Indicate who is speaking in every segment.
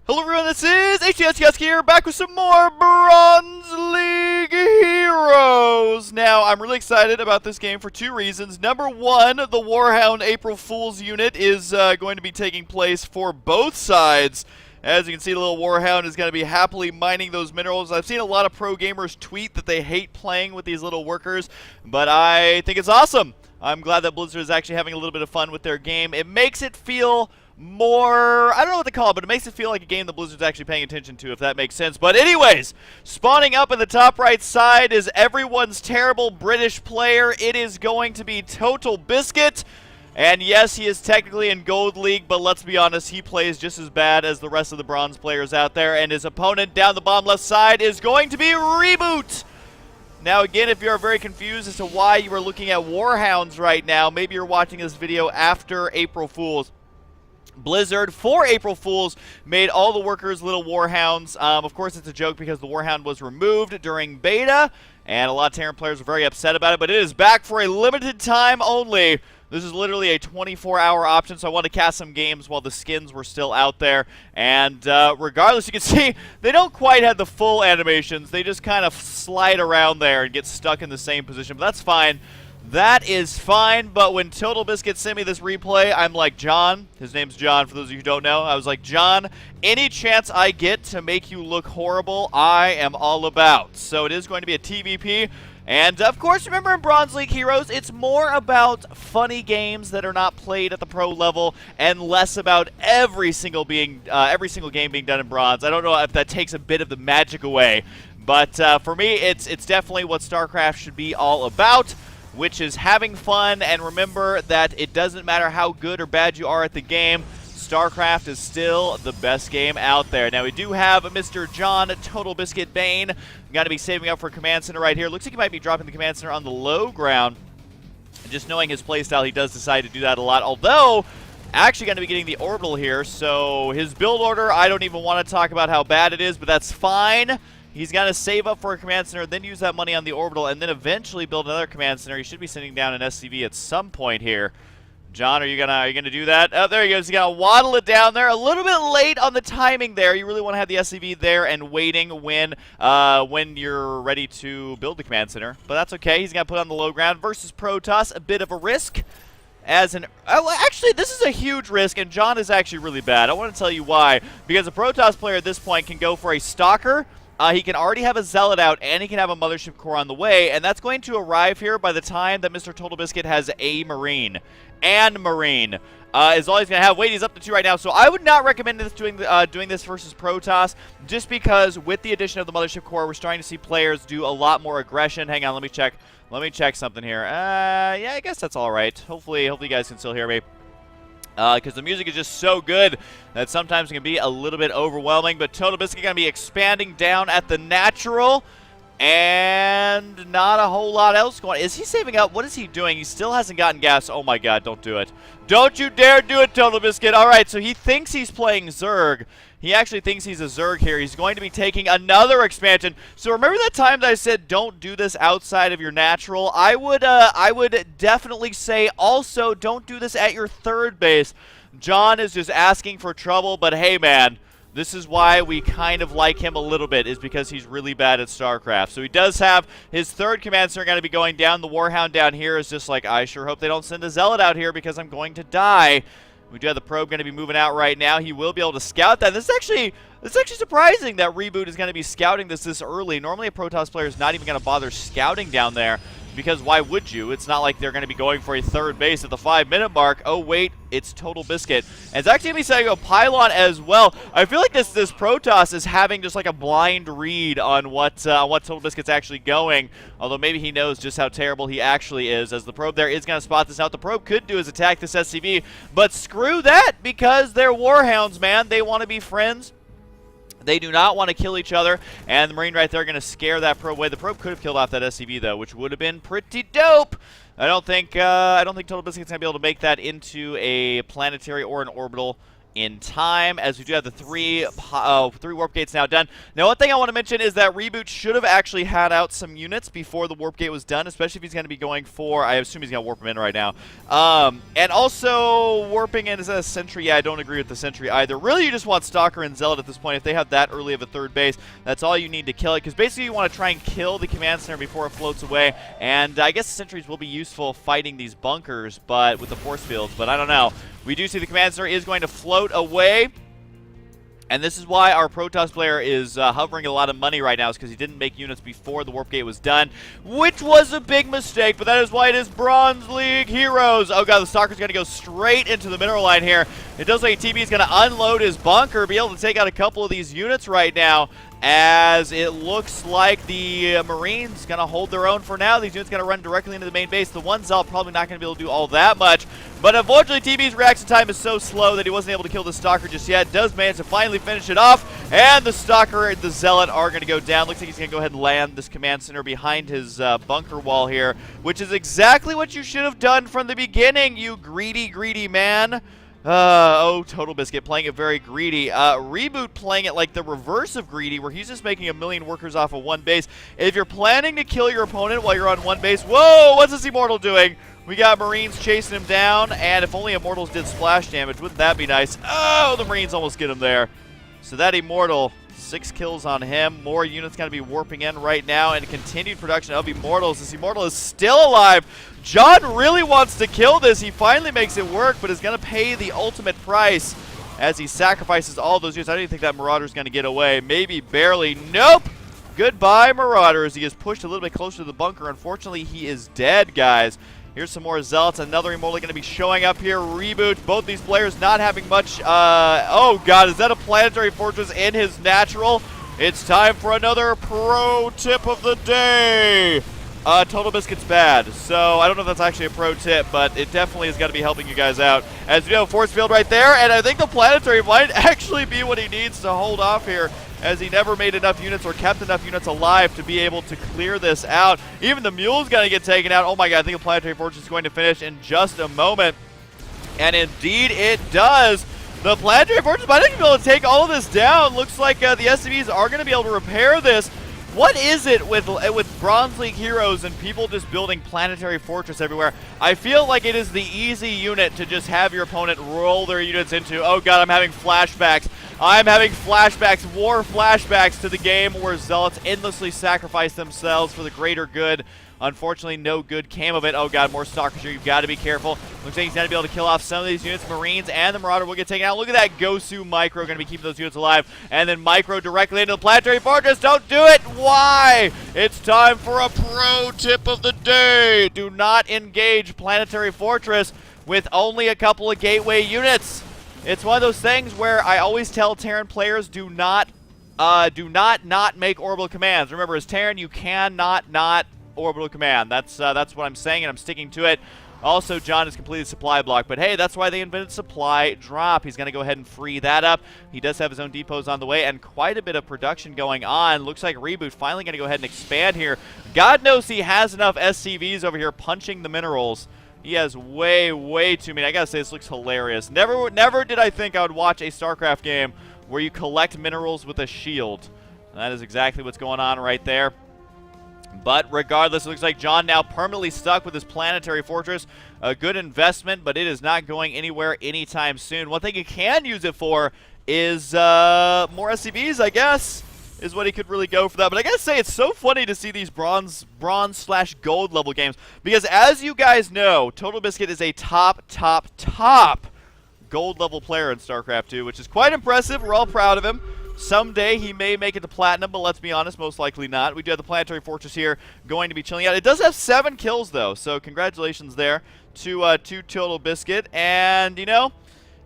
Speaker 1: Hello everyone, this is HuskyStarcraft here, back with some more Bronze League Heroes! Now, I'm really excited about this game for two reasons. Number one, the Warhound April Fool's unit is going to be taking place for both sides. As you can see, the little Warhound is going to be happily mining those minerals. I've seen a lot of pro gamers tweet that they hate playing with these little workers, but I think it's awesome. I'm glad that Blizzard is actually having a little bit of fun with their game. It makes it feel more, I don't know what to call it, but it makes it feel like a game that Blizzard's actually paying attention to, if that makes sense. But anyways, spawning up in the top right side is everyone's terrible British player. It is going to be Totalbiscuit. And yes, he is technically in Gold League, but let's be honest, he plays just as bad as the rest of the bronze players out there. And his opponent down the bottom left side is going to be Reboot. Now again, if you're very confused as to why you are looking at Warhounds right now, maybe you're watching this video after April Fool's. Blizzard, for April Fools, made all the workers little Warhounds. Of course, it's a joke because the Warhound was removed during beta, and a lot of Terran players were very upset about it, but it is back for a limited time only. This is literally a 24-hour option, so I wanted to cast some games while the skins were still out there. And regardless, you can see they don't quite have the full animations. They just kind of slide around there and get stuck in the same position, but that's fine. That is fine, but when Totalbiscuit sent me this replay, I'm like, John, his name's John for those of you who don't know, I was like, John, any chance I get to make you look horrible, I am all about. So it is going to be a TVP, and of course, remember in Bronze League Heroes, it's more about funny games that are not played at the pro level, and less about every single game being done in Bronze. I don't know if that takes a bit of the magic away, but for me, it's definitely what StarCraft should be all about, which is having fun. And remember that it doesn't matter how good or bad you are at the game, StarCraft is still the best game out there. Now, we do have Mr. John Totalbiscuit Bane. Got to be saving up for Command Center right here. Looks like he might be dropping the Command Center on the low ground. And just knowing his playstyle, he does decide to do that a lot. Although, actually going to be getting the orbital here. So his build order, I don't even want to talk about how bad it is, but that's fine. He's got to save up for a command center, then use that money on the orbital, and then eventually build another command center. He should be sending down an SCV at some point here. John, are you gonna do that? Oh, there he goes. He's gonna waddle it down there. A little bit late on the timing there. You really want to have the SCV there and waiting when you're ready to build the command center. But that's okay. He's gonna put on the low ground versus Protoss. A bit of a risk. Actually, this is a huge risk, and John is actually really bad. I want to tell you why. Because a Protoss player at this point can go for a Stalker. He can already have a Zealot out, and he can have a Mothership Core on the way, and that's going to arrive here by the time that Mr. Totalbiscuit has a Marine. And Marine is all he's going to have. Wait, he's up to 2 right now, so I would not recommend this doing this versus Protoss, just because with the addition of the Mothership Core, we're starting to see players do a lot more aggression. Hang on, let me check something here. Yeah, I guess that's all right. Hopefully you guys can still hear me. Because the music is just so good that sometimes it can be a little bit overwhelming. But Totalbiscuit going to be expanding down at the natural. And not a whole lot else going on. Is he saving up? What is he doing? He still hasn't gotten gas. Oh my god, don't do it. Don't you dare do it, Totalbiscuit. Alright, so he thinks he's playing Zerg. He actually thinks he's a Zerg here. He's going to be taking another expansion. So remember that time that I said don't do this outside of your natural? I would definitely say also don't do this at your third base. John is just asking for trouble, but hey man, this is why we kind of like him a little bit, is because he's really bad at StarCraft. So he does have his third command center going to be going down. The Warhound down here is just like, I sure hope they don't send a Zealot out here because I'm going to die. We do have the probe going to be moving out right now. He will be able to scout that. This is actually surprising that Reboot is going to be scouting this early. Normally a Protoss player is not even going to bother scouting down there, because why would you? It's not like they're going to be going for a third base at the 5-minute mark. Oh wait, it's Totalbiscuit. And it's actually going to be setting a pylon as well. I feel like this Protoss is having just like a blind read on what Totalbiscuit's actually going. Although maybe he knows just how terrible he actually is, as the probe there is going to spot this out. The probe could do is attack this SCV, but screw that, because they're Warhounds, man. They want to be friends. They do not want to kill each other, and the Marine right there going to scare that probe away. The probe could have killed off that SCV though, which would have been pretty dope. I don't think Totalbiscuit's going to be able to make that into a planetary or an orbital in time, as we do have the three warp gates now done. Now, one thing I want to mention is that Reboot should have actually had out some units before the warp gate was done, especially if he's going to be going for, I assume he's going to warp them in right now. And also, warping in is a sentry. Yeah, I don't agree with the sentry either. Really, you just want Stalker and Zealot at this point. If they have that early of a third base, that's all you need to kill it, because basically you want to try and kill the command center before it floats away. And I guess the sentries will be useful fighting these bunkers, but with the force fields, but I don't know. We do see the command center is going to float away. And this is why our Protoss player is hovering a lot of money right now, is because he didn't make units before the warp gate was done, which was a big mistake, but that is why it is Bronze League Heroes. Oh god, the Stalker's going to go straight into the mineral line here. It does like TB is going to unload his bunker, be able to take out a couple of these units right now, as it looks like the Marines going to hold their own for now. These units going to run directly into the main base. The one Zealot probably not going to be able to do all that much. But unfortunately, TB's reaction time is so slow that he wasn't able to kill the Stalker just yet. Does manage to finally finish it off. And the Stalker and the Zealot are going to go down. Looks like he's going to go ahead and land this command center behind his bunker wall here, which is exactly what you should have done from the beginning, you greedy, greedy man. Oh, Totalbiscuit playing it very greedy. Reboot playing it like the reverse of greedy, where he's just making a million workers off of one base. If you're planning to kill your opponent while you're on one base, whoa, what's this Immortal doing? We got Marines chasing him down, and if only Immortals did splash damage, wouldn't that be nice? Oh, the Marines almost get him there. So that Immortal, 6 kills on him. More units going to be warping in right now, and continued production of Immortals. This Immortal is still alive. John really wants to kill this. He finally makes it work, but is going to pay the ultimate price as he sacrifices all those units. I don't even think that Marauder's going to get away. Maybe barely. Nope. Goodbye, Marauders. He is pushed a little bit closer to the bunker. Unfortunately, he is dead, guys. Here's some more Zealots. Another Immortal going to be showing up here. Reboot. Both these players not having much. Oh, God. Is that a planetary fortress in his natural? It's time for another pro tip of the day. Totalbiscuit's bad. So I don't know if that's actually a pro tip, but it definitely has got to be helping you guys out. As we have a force field right there, and I think the planetary might actually be what he needs to hold off here, as he never made enough units or kept enough units alive to be able to clear this out. Even the mule's going to get taken out. Oh my god, I think the planetary fortress is going to finish in just a moment. And indeed it does. The planetary fortress might not be able to take all of this down. Looks like the SCVs are going to be able to repair this. What is it with Bronze League heroes and people just building planetary fortress everywhere? I feel like it is the easy unit to just have your opponent roll their units into. Oh god, I'm having flashbacks. I'm having flashbacks, war flashbacks to the game where Zealots endlessly sacrifice themselves for the greater good. Unfortunately, no good came of it. Oh god, more Stalkers here. You've got to be careful. Looks like he's going to be able to kill off some of these units. Marines and the Marauder will get taken out. Look at that Gosu Micro going to be keeping those units alive. And then Micro directly into the planetary fortress. Don't do it. Why? It's time for a pro tip of the day. Do not engage planetary fortress with only a couple of gateway units. It's one of those things where I always tell Terran players, do not make orbital commands. Remember, as Terran, you cannot not orbital command. That's what I'm saying, and I'm sticking to it. Also, John has completed supply block, but hey, that's why they invented supply drop. He's going to go ahead and free that up. He does have his own depots on the way, and quite a bit of production going on. Looks like Reboot finally going to go ahead and expand here. God knows he has enough SCVs over here punching the minerals. He has way, way too many. I gotta say, this looks hilarious. Never did I think I would watch a StarCraft game where you collect minerals with a shield. And that is exactly what's going on right there. But regardless, it looks like John now permanently stuck with his planetary fortress. A good investment, but it is not going anywhere anytime soon. One thing you can use it for is more SCVs, I guess, is what he could really go for that. But I gotta say, it's so funny to see these bronze/gold level games, because as you guys know, Totalbiscuit is a top gold level player in StarCraft 2, which is quite impressive. We're all proud of him. Someday he may make it to platinum, but let's be honest, most likely not. We do have the planetary fortress here going to be chilling out. It does have 7 kills though, so congratulations there to Totalbiscuit. And you know,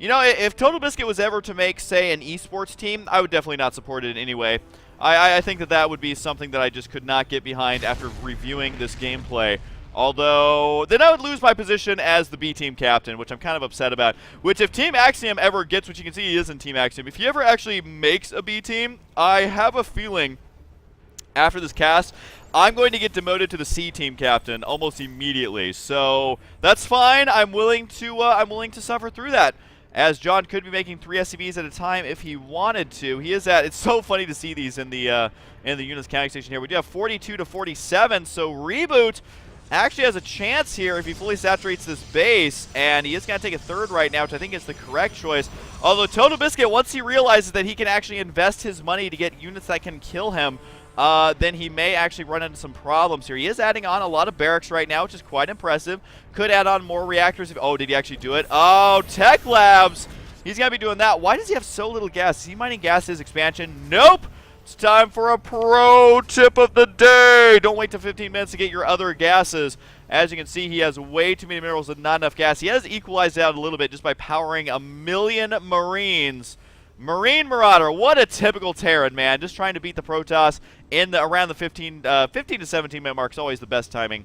Speaker 1: if Totalbiscuit was ever to make, say, an esports team, I would definitely not support it in any way. I think that would be something that I just could not get behind after reviewing this gameplay. Although, then I would lose my position as the B-Team captain, which I'm kind of upset about. Which, if Team Axiom ever gets, which you can see he is in Team Axiom, if he ever actually makes a B-Team, I have a feeling, after this cast, I'm going to get demoted to the C-Team captain almost immediately. So, that's fine. I'm willing to suffer through that. as John could be making 3 SCVs at a time if he wanted to. He is at, it's so funny to see these in the units counting station here. We do have 42 to 47, so Reboot actually has a chance here if he fully saturates this base, and he is going to take a third right now, which I think is the correct choice. Although Totalbiscuit, once he realizes that he can actually invest his money to get units that can kill him, then he may actually run into some problems here. He is adding on a lot of barracks right now, which is quite impressive. Could add on more reactors. Oh, did he actually do it? Oh, Tech Labs. He's going to be doing that. Why does he have so little gas? Is he mining gas his expansion? Nope. It's time for a pro tip of the day. Don't wait till 15 minutes to get your other gases. As you can see, he has way too many minerals and not enough gas. He has equalized out a little bit just by powering 1,000,000 Marines. Marine Marauder, what a typical Terran, man. Just trying to beat the Protoss in around the 15 to 17 minute mark is always the best timing.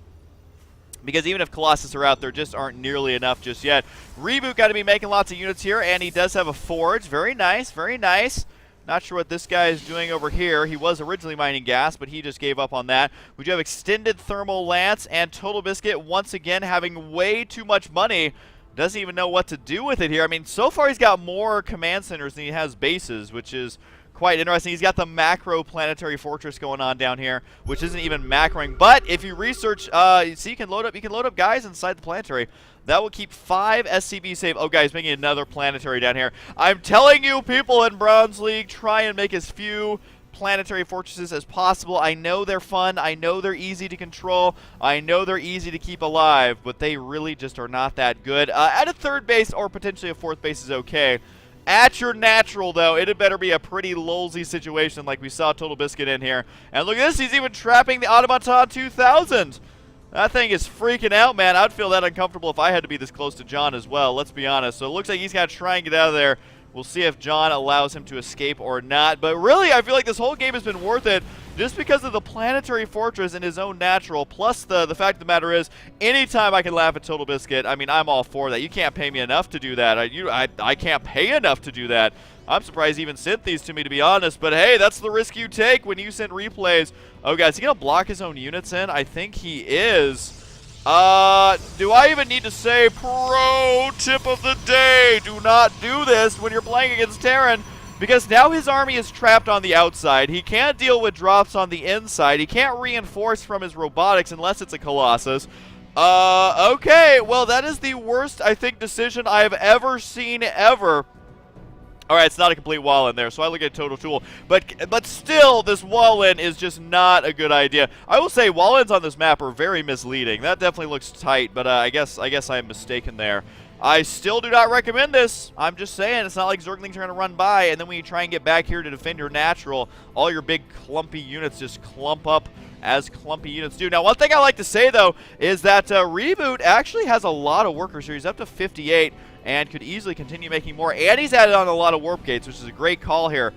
Speaker 1: Because even if Colossus are out, there just aren't nearly enough just yet. Reboot got to be making lots of units here, and he does have a forge. Very nice, very nice. Not sure what this guy is doing over here. He was originally mining gas, but he just gave up on that. We do have Extended Thermal Lance, and Totalbiscuit once again having way too much money. Doesn't even know what to do with it here. I mean, so far he's got more command centers than he has bases, which is quite interesting. He's got the macro planetary fortress going on down here, which isn't even macroing. But if you research, see, you can load up guys inside the planetary. That will keep 5 SCVs safe. Oh, guys, making another planetary down here. I'm telling you, people in Bronze League, try and make as few planetary fortresses as possible. I know they're fun. I know they're easy to control. I know they're easy to keep alive, but they really just are not that good. At a third base or potentially a fourth base is okay. At your natural, though, it had better be a pretty lolsy situation like we saw Totalbiscuit in here. And look at this. He's even trapping the Automaton 2000. That thing is freaking out, man. I'd feel that uncomfortable if I had to be this close to John as well, let's be honest. So it looks like he's got to try and get out of there. We'll see if John allows him to escape or not. But really, I feel like this whole game has been worth it just because of the planetary fortress in his own natural. Plus, the fact of the matter is, anytime I can laugh at Totalbiscuit, I mean, I'm all for that. You can't pay me enough to do that. I can't pay enough to do that. I'm surprised he even sent these to me, to be honest. But hey, that's the risk you take when you send replays. Oh, guys, is he going to block his own units in? I think he is. Do I even need to say pro tip of the day? Do not do this when you're playing against Terran, because now his army is trapped on the outside. He can't deal with drops on the inside. He can't reinforce from his robotics unless it's a Colossus. Okay, well, that is the worst, I think, decision I have ever seen ever. All right, it's not a complete wall in there, so I look at total tool. But still, this wall in is just not a good idea. I will say wall ins on this map are very misleading. That definitely looks tight, but I guess I am mistaken there. I still do not recommend this. I'm just saying, it's not like Zerglings are going to run by, and then when you try and get back here to defend your natural, all your big clumpy units just clump up as clumpy units do. Now, one thing I like to say, though, is that Reboot actually has a lot of workers here. He's up to 58. And could easily continue making more. And he's added on a lot of warp gates, which is a great call here.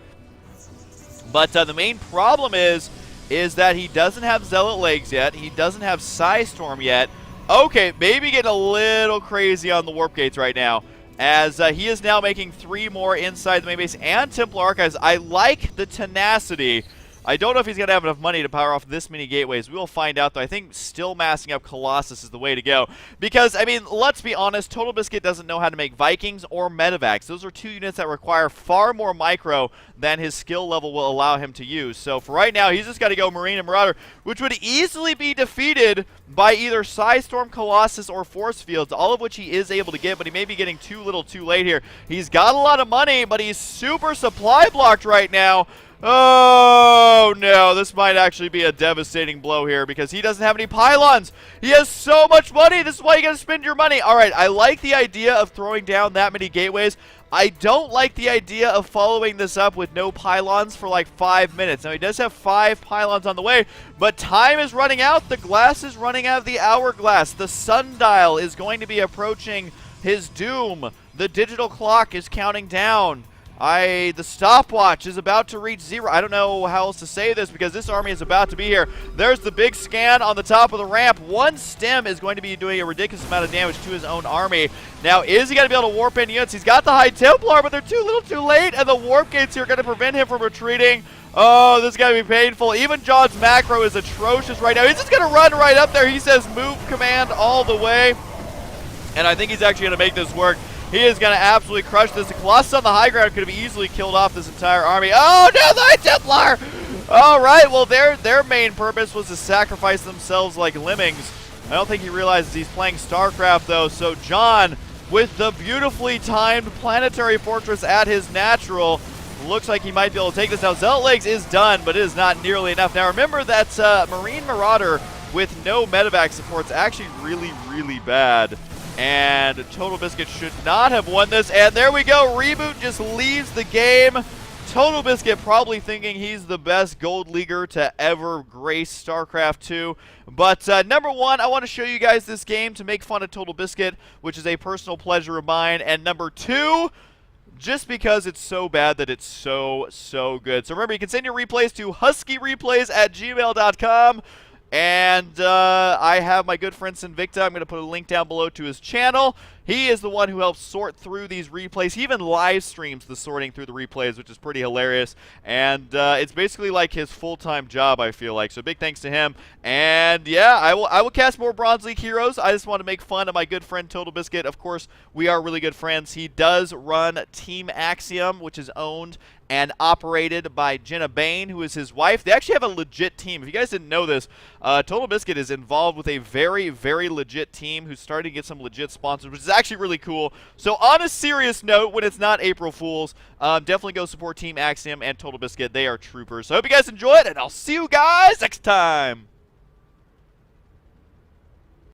Speaker 1: But the main problem is that he doesn't have Zealot Legs yet. He doesn't have Psystorm yet. Okay, maybe getting a little crazy on the warp gates right now, as he is now making 3 more inside the main base and Templar Archives. I like the tenacity. I don't know if he's going to have enough money to power off this many gateways. We will find out, though. I think still massing up Colossus is the way to go. Because, I mean, let's be honest, Totalbiscuit doesn't know how to make Vikings or Medivacs. Those are 2 units that require far more micro than his skill level will allow him to use. So for right now, he's just got to go Marine and Marauder, which would easily be defeated by either Psystorm, Colossus, or Force Fields, all of which he is able to get, but he may be getting too little too late here. He's got a lot of money, but he's super supply blocked right now. Oh, no, this might actually be a devastating blow here because he doesn't have any pylons. He has so much money. This is why you got to spend your money. All right, I like the idea of throwing down that many gateways. I don't like the idea of following this up with no pylons for like 5 minutes. Now, he does have 5 pylons on the way, but time is running out. The glass is running out of the hourglass. The sundial is going to be approaching his doom. The digital clock is counting down. The stopwatch is about to reach 0. I don't know how else to say this because this army is about to be here. There's the big scan on the top of the ramp. One stem is going to be doing a ridiculous amount of damage to his own army. Now, is he going to be able to warp in units? He's got the High Templar, but they're too little too late, and the warp gates here are going to prevent him from retreating. Oh, this is going to be painful. Even John's macro is atrocious right now. He's just going to run right up there. He says move command all the way. And I think he's actually going to make this work. He is going to absolutely crush this. The Colossus on the high ground could have easily killed off this entire army. Oh, no, the High Templar! All right, well, their main purpose was to sacrifice themselves like lemmings. I don't think he realizes he's playing StarCraft, though. So John, with the beautifully timed planetary fortress at his natural, looks like he might be able to take this. Now, Zealot Legs is done, but it is not nearly enough. Now, remember that Marine Marauder with no medevac support is actually really, really bad. And Totalbiscuit should not have won this. And there we go. Reboot just leaves the game. Totalbiscuit probably thinking he's the best gold leaguer to ever grace StarCraft 2. But number one, I want to show you guys this game to make fun of Totalbiscuit, which is a personal pleasure of mine. And number two, just because it's so bad that it's so, so good. So remember, you can send your replays to huskyreplays@gmail.com. And I have my good friend Sinvicta. I'm going to put a link down below to his channel. He is the one who helps sort through these replays. He even live streams the sorting through the replays, which is pretty hilarious. And it's basically like his full-time job, I feel like. So big thanks to him. And yeah, I will cast more Bronze League heroes. I just want to make fun of my good friend Totalbiscuit. Of course, we are really good friends. He does run Team Axiom, which is owned and operated by Jenna Bain, who is his wife. They actually have a legit team. If you guys didn't know this, Totalbiscuit is involved with a very, very legit team who's starting to get some legit sponsors, which is actually really cool. So on a serious note, when it's not April Fools, definitely go support Team Axiom and Totalbiscuit. They are troopers. So I hope you guys enjoy it, and I'll see you guys next time.